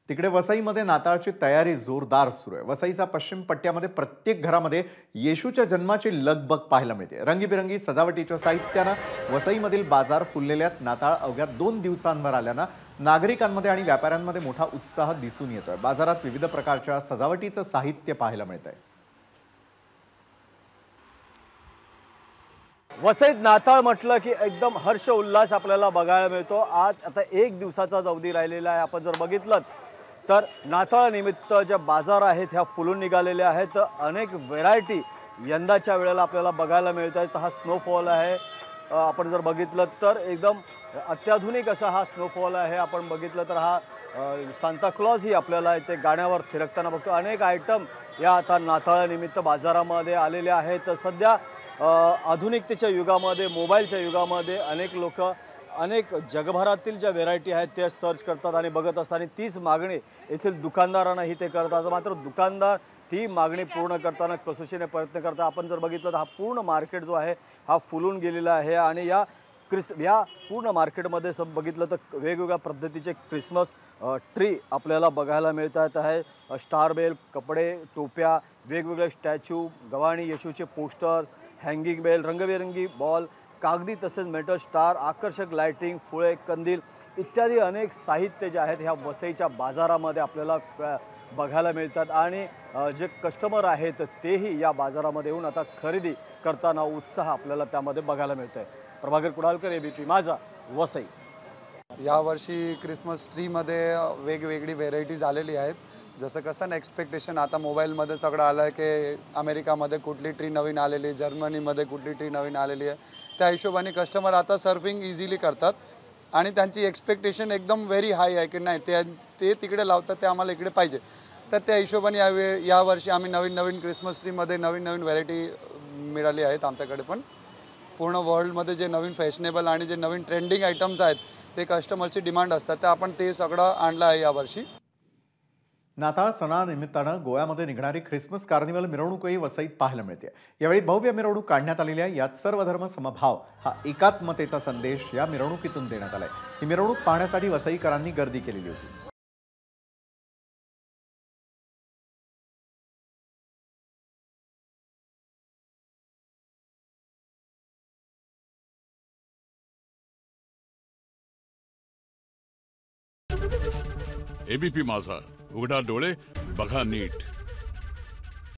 तिकडे वसईमध्ये नाताळची तयारी जोरदार सुरू आहे। वसईच्या पश्चिम पट्ट्यामध्ये प्रत्येक घरामध्ये येशूच्या जन्माची लगबग पाहायला मिळते। रंगीबिरंगी सजावटीच्या साहित्यानं वसईमधील बाजार फुललेल्यात। नाताळ अवघ्या 2 दिवसांवर आल्यानं नागरिकांमध्ये आणि व्यापाऱ्यांमध्ये मोठा उत्साह दिसून येतोय। बाजारात विविध प्रकारच्या सजावटीचं साहित्य पाहायला मिळतंय। वसईत नाताळ म्हटलं की एकदम हर्ष उल्हास आपल्याला बघायला मिळतो। आज आता 1 दिवसाचा अवधी राहिलेला आहे। आपण जर बघितलं तर नाताळनिमित्त ज्या बाजार आहेत ह्या फुलून निघालेल्या आहेत। अनेक व्हेरायटी यंदाच्या वेळेला आपल्याला बघायला मिळत आहेत। हा स्नोफॉल आहे, आपण जर बघितलं तर एकदम अत्याधुनिक असा हा स्नोफॉल आहे। आपण बघितलं तर हा सांता क्लॉज ही आपल्याला इथे गाण्यावर थिरकताना बघतो। अनेक आयटम या आता नाताळनिमित्त बाजारामध्ये आलेले आहेत। सध्या आधुनिकतेच्या युगामध्ये, मोबाईलच्या युगामध्ये अनेक लोक अनेक जगभरातील ज्या व्हेरायटी आहेत त्या सर्च करतात आणि बघत असतात आणि तीच मागणी येथील दुकानदारांनाही ते करतात। मात्र दुकानदार ती मागणी पूर्ण करताना कसोशीने प्रयत्न करतात। आपण जर बघितलं तर हा पूर्ण मार्केट जो आहे हा फुलून गेलेला आहे आणि या पूर्ण मार्केटमध्ये बघितलं तर वेगवेगळ्या पद्धतीचे क्रिसमस ट्री आपल्याला बघायला मिळतात आहे। स्टार बेल, कपडे, टोप्या, वेगवेगळे स्टॅच्यू, गवाणी येशूचे पोस्टर, हँगिंग बेल, रंगबेरंगी बॉल, कागदी तसेच मेटल स्टार, आकर्षक लाइटिंग, फुळे, कंदील इत्यादी अनेक साहित्य जे आहेत ह्या वसईच्या बाजारामध्ये आपल्याला बघायला मिळतात आणि जे कस्टमर आहेत तेही या बाजारामध्ये येऊन आता खरेदी करताना उत्साह आपल्याला त्यामध्ये बघायला मिळतोय। प्रभाकर कुडालकर, एबीपी माझा, वसई। यावर्षी क्रिसमस ट्रीमध्ये वेगवेगळी व्हेरायटीज आलेली आहेत। जसं कसं ना एक्सपेक्टेशन आता मोबाईलमध्ये सगळं आलं आहे की अमेरिकामध्ये कुठली ट्री नवीन आलेली, जर्मनीमध्ये कुठली ट्री नवीन आलेली आहे। त्या हिशोबाने कस्टमर आता सर्फिंग इझिली करतात आणि त्यांची एक्सपेक्टेशन एकदम व्हेरी हाय आहे की नाही ते तिकडे लावतात ते आम्हाला इकडे पाहिजे। तर त्या हिशोबाने यावर्षी आम्ही नवीन क्रिसमस ट्रीमध्ये नवीन व्हेरायटी मिळाली आहेत आमच्याकडे पण। पूर्ण वर्ल्डमध्ये जे नवीन फॅशनेबल आणि जे नवीन ट्रेंडिंग आयटम्स आहेत ते कस्टमरची डिमांड असतात, तर आपण ते सगळं आणलं आहे यावर्षी। नाताळ सणानिमित्तानं गोव्यामध्ये निघणारी ख्रिसमस कार्निवल मिरवणूकही वसईत पाहायला मिळते। यावेळी भव्य मिरवणूक काढण्यात आलेली आहे। यात सर्व धर्म समभाव हा एकात्मतेचा संदेश या मिरवणुकीतून देण्यात आलाय। ही मिरवणूक पाहण्यासाठी वसईकरांनी गर्दी केलेली होती। एबीपी माझा, उघडा डोळे बघा नीट।